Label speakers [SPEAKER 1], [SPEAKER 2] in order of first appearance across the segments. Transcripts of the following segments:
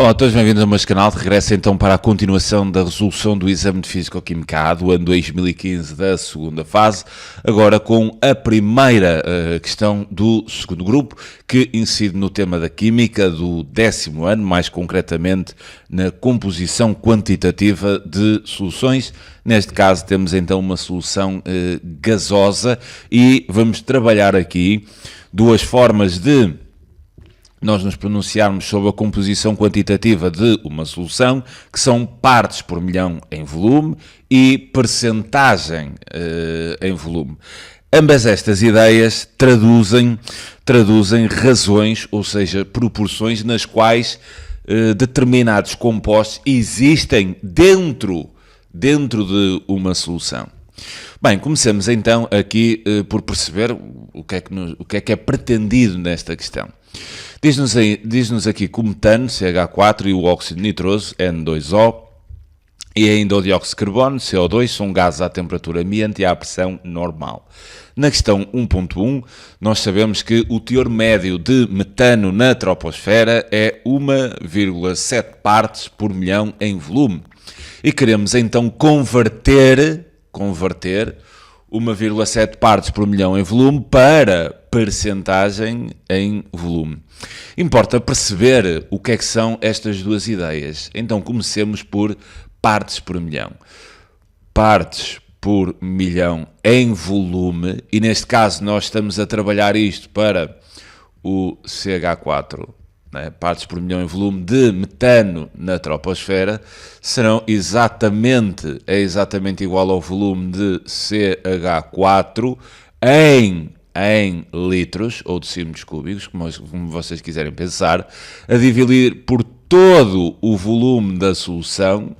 [SPEAKER 1] Olá a todos, bem-vindos ao meu canal. De regresso então para a continuação da resolução do exame de Físico-Química A do ano 2015 da segunda fase, agora com a primeira questão do segundo grupo, que incide no tema da Química do 10º ano, mais concretamente na composição quantitativa de soluções. Neste caso temos então uma solução gasosa e vamos trabalhar aqui duas formas de nós nos pronunciarmos sobre a composição quantitativa de uma solução, que são partes por milhão em volume e percentagem em volume. Ambas estas ideias traduzem razões, ou seja, proporções nas quais determinados compostos existem dentro de uma solução. Bem, comecemos então aqui por perceber o que é pretendido nesta questão. Diz-nos aqui que o metano, CH4, e o óxido nitroso, N2O, e ainda o dióxido de carbono, CO2, são gases à temperatura ambiente e à pressão normal. Na questão 1.1, nós sabemos que o teor médio de metano na troposfera é 1,7 partes por milhão em volume. E queremos então converter 1,7 partes por milhão em volume para percentagem em volume. Importa perceber o que é que são estas duas ideias. Então comecemos por partes por milhão. Partes por milhão em volume, e neste caso nós estamos a trabalhar isto para o CH4, né? Partes por milhão em volume de metano na troposfera serão exatamente igual ao volume de CH4 em litros, ou decímetros cúbicos, como vocês quiserem pensar, a dividir por todo o volume da solução,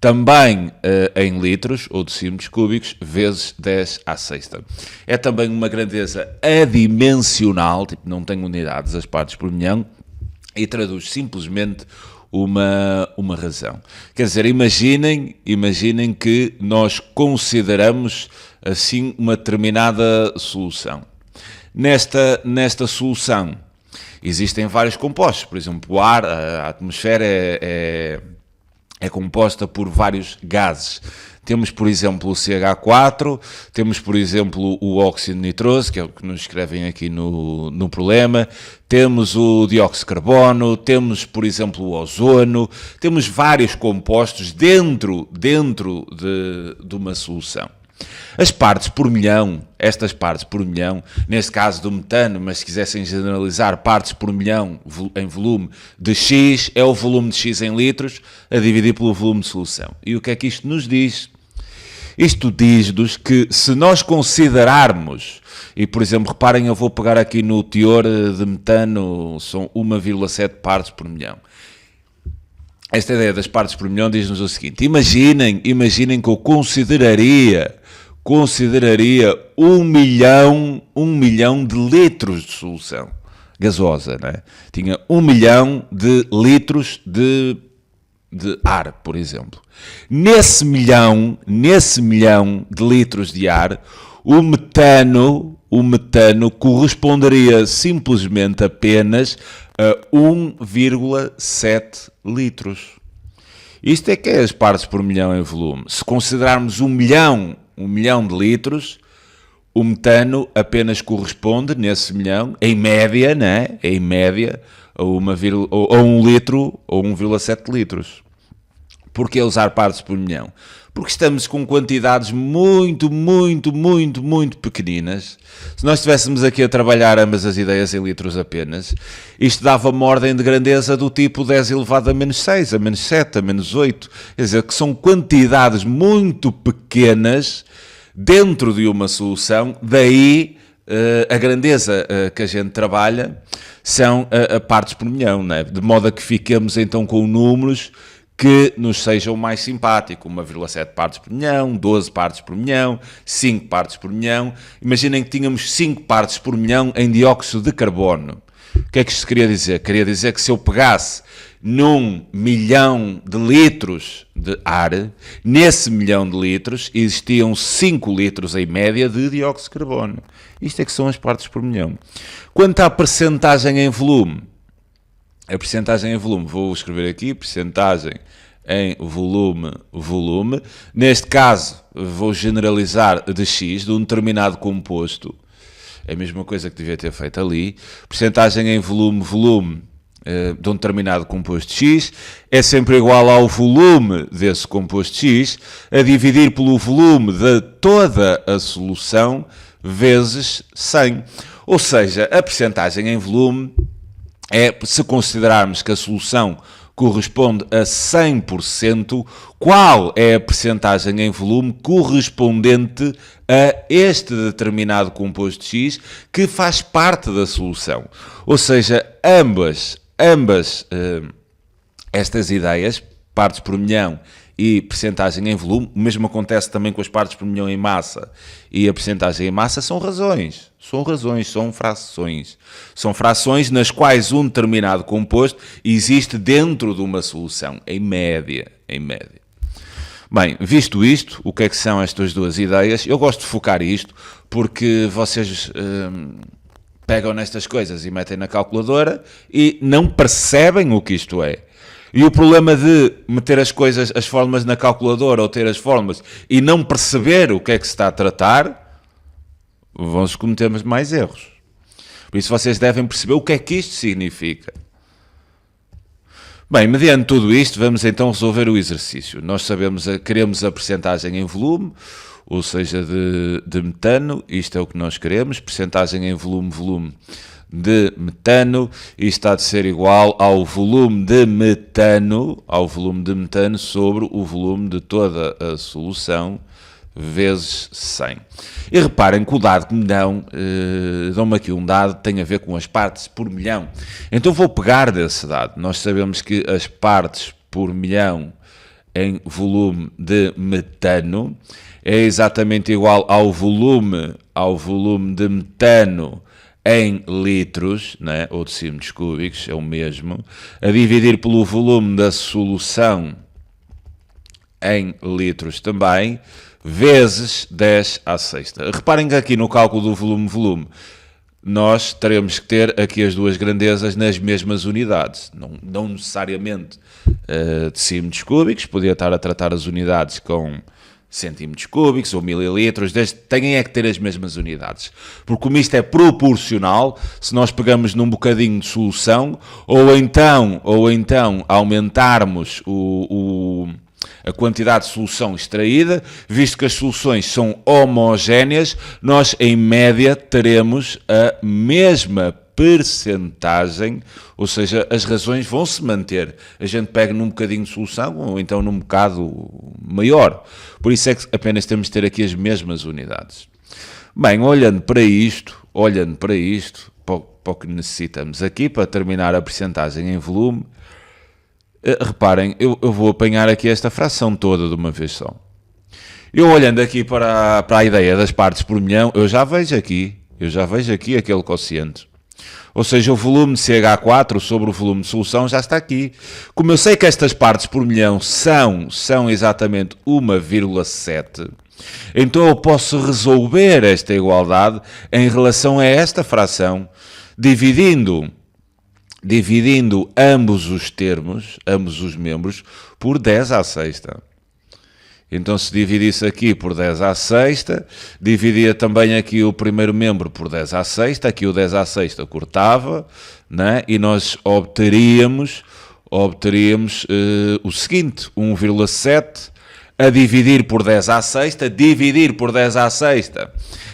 [SPEAKER 1] também em litros, ou decímetros cúbicos, vezes 10 à sexta. É também uma grandeza adimensional, tipo, não tem unidades as partes por milhão, e traduz simplesmente uma razão. Quer dizer, imaginem que nós consideramos assim uma determinada solução. Nesta solução existem vários compostos, por exemplo, o ar, a atmosfera é composta por vários gases. Temos, por exemplo, o CH4, temos, por exemplo, o óxido nitroso, que é o que nos escrevem aqui no problema, temos o dióxido de carbono, temos, por exemplo, o ozono, temos vários compostos dentro de uma solução. As partes por milhão, estas partes por milhão, neste caso do metano, mas se quisessem generalizar partes por milhão em volume de X, é o volume de X em litros a dividir pelo volume de solução. E o que é que isto nos diz? Isto diz-nos que se nós considerarmos, e por exemplo, reparem, eu vou pegar aqui no teor de metano, são 1,7 partes por milhão. Esta ideia das partes por milhão diz-nos o seguinte: imaginem que eu consideraria 1 milhão de litros de solução gasosa, né? Tinha 1 milhão de litros de ar, por exemplo. Nesse milhão de litros de ar, o metano corresponderia simplesmente apenas a 1,7 litros. Isto é que é as partes por milhão em volume. Se considerarmos 1 milhão de litros, o metano apenas corresponde, nesse milhão, em média, né? Em média, a 1 litro ou 1,7 litros. Porquê usar partes por milhão? Porque estamos com quantidades muito pequeninas. Se nós estivéssemos aqui a trabalhar ambas as ideias em litros apenas, isto dava uma ordem de grandeza do tipo 10 elevado a menos 6, a menos 7, a menos 8. Quer dizer, que são quantidades muito pequenas dentro de uma solução, daí a grandeza que a gente trabalha são partes por milhão, né? De modo a que fiquemos então com números que nos sejam mais simpáticos, 1,7 partes por milhão, 12 partes por milhão, 5 partes por milhão. Imaginem que tínhamos 5 partes por milhão em dióxido de carbono. O que é que isto queria dizer? Queria dizer que se eu pegasse num milhão de litros de ar, nesse milhão de litros existiam 5 litros em média de dióxido de carbono. Isto é que são as partes por milhão. Quanto à percentagem em volume, a percentagem em volume, vou escrever aqui, percentagem em volume. Neste caso, vou generalizar de X, de um determinado composto. É a mesma coisa que devia ter feito ali. Percentagem em volume de um determinado composto X é sempre igual ao volume desse composto X a dividir pelo volume de toda a solução vezes 100. Ou seja, a percentagem em volume é, se considerarmos que a solução corresponde a 100%, qual é a percentagem em volume correspondente a este determinado composto X que faz parte da solução. Ou seja, ambas estas ideias, partes por milhão e percentagem em volume, o mesmo acontece também com as partes por milhão em massa e a percentagem em massa, são frações. São frações nas quais um determinado composto existe dentro de uma solução, em média. Bem, visto isto, o que é que são estas duas ideias? Eu gosto de focar isto porque vocês pegam nestas coisas e metem na calculadora e não percebem o que isto é. E o problema de meter as coisas, as fórmulas na calculadora ou ter as fórmulas e não perceber o que é que se está a tratar, vão-se cometer mais erros. Por isso vocês devem perceber o que é que isto significa. Bem, mediante tudo isto, vamos então resolver o exercício. Nós sabemos, queremos a percentagem em volume, ou seja, de metano, isto é o que nós queremos, percentagem em volume de metano, isto há de ser igual ao volume de metano sobre o volume de toda a solução vezes 100. E reparem que o dado que me dão-me aqui um dado que tem a ver com as partes por milhão. Então vou pegar desse dado. Nós sabemos que as partes por milhão em volume de metano é exatamente igual ao volume de metano em litros, né, ou decímetros cúbicos, é o mesmo, a dividir pelo volume da solução em litros também, vezes 10 à sexta. Reparem que aqui no cálculo do volume, nós teremos que ter aqui as duas grandezas nas mesmas unidades, não necessariamente decímetros cúbicos, podia estar a tratar as unidades com centímetros cúbicos ou mililitros, têm que ter as mesmas unidades. Porque como isto é proporcional, se nós pegamos num bocadinho de solução, ou então aumentarmos a quantidade de solução extraída, visto que as soluções são homogéneas, nós em média teremos a mesma percentagem, ou seja, as razões vão se manter. A gente pega num bocadinho de solução ou então num bocado maior. Por isso é que apenas temos de ter aqui as mesmas unidades. Bem, olhando para isto, para o que necessitamos aqui para terminar a percentagem em volume, reparem, eu vou apanhar aqui esta fração toda de uma vez só. Eu olhando aqui para a ideia das partes por milhão, eu já vejo aqui aquele quociente. Ou seja, o volume de CH4 sobre o volume de solução já está aqui. Como eu sei que estas partes por milhão são exatamente 1,7, então eu posso resolver esta igualdade em relação a esta fração, dividindo ambos os termos, ambos os membros, por 10 à sexta. Então, se dividisse aqui por 10 à sexta, dividia também aqui o primeiro membro por 10 à sexta, aqui o 10 à sexta cortava, né? E nós obteríamos o seguinte, 1,7 a dividir por 10 à sexta,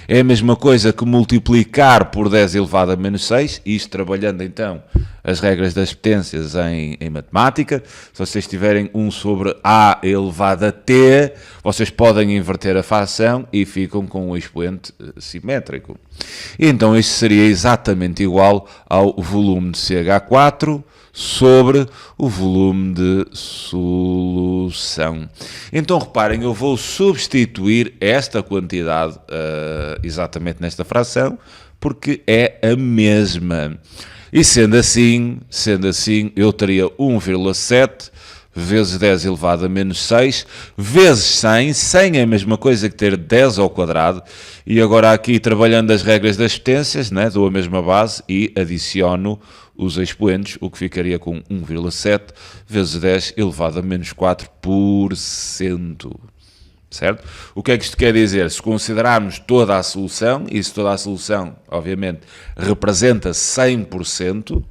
[SPEAKER 1] é a mesma coisa que multiplicar por 10 elevado a menos 6, isto trabalhando então as regras das potências em matemática. Se vocês tiverem 1 sobre A elevado a T, vocês podem inverter a fração e ficam com um expoente simétrico. E então isto seria exatamente igual ao volume de CH4 sobre o volume de solução. Então reparem, eu vou substituir esta quantidade exatamente nesta fração, porque é a mesma. E sendo assim, eu teria 1,7 vezes 10 elevado a menos 6, vezes 100. 100 é a mesma coisa que ter 10 ao quadrado. E agora aqui, trabalhando as regras das potências, né, dou a mesma base e adiciono os expoentes, o que ficaria com 1,7 vezes 10 elevado a menos 4%. Certo? O que é que isto quer dizer? Se considerarmos toda a solução, e se toda a solução, obviamente, representa 100%,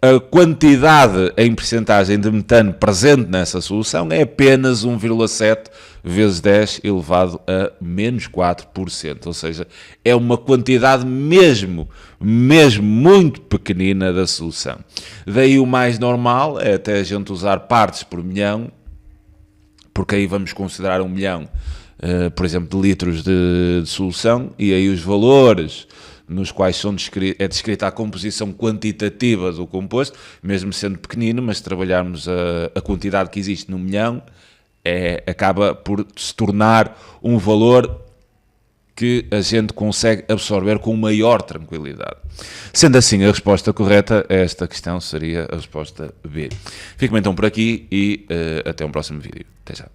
[SPEAKER 1] a quantidade em percentagem de metano presente nessa solução é apenas 1,7 vezes 10 elevado a menos 4%. Ou seja, é uma quantidade mesmo muito pequenina da solução. Daí o mais normal é até a gente usar partes por milhão, porque aí vamos considerar 1 milhão, por exemplo, de litros de solução, e aí os valores nos quais é descrita a composição quantitativa do composto, mesmo sendo pequenino, mas se trabalharmos a quantidade que existe no milhão, acaba por se tornar um valor que a gente consegue absorver com maior tranquilidade. Sendo assim, a resposta correta a esta questão seria a resposta B. Fico então por aqui e até um próximo vídeo. Até já.